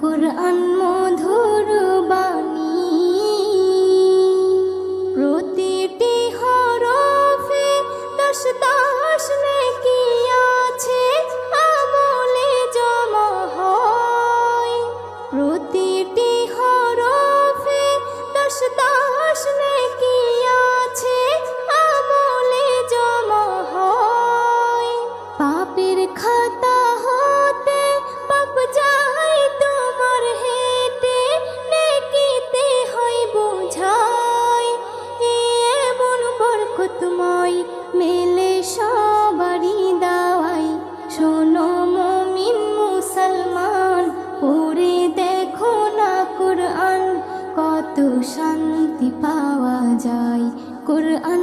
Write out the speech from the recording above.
কুরআন মধুর বাণী, প্রতিটি হরফে দশ দশ নেকি আছে, আমলে জমা হয়। প্রতিটি হরফে দশ দশ নেকি আছে, আমলে জমা হয়। পাপের খাতা হতে পাপ যায় তোমার হেঁটে, নেকিতে হয় বোঝাই। এমন বরকতময় মেলে সবারই দাওয়াই। শোনো মুমিন মুসলমান, পড়ে দেখো না কুরআন, কত শান্তি পাওয়া যায়। কুরআন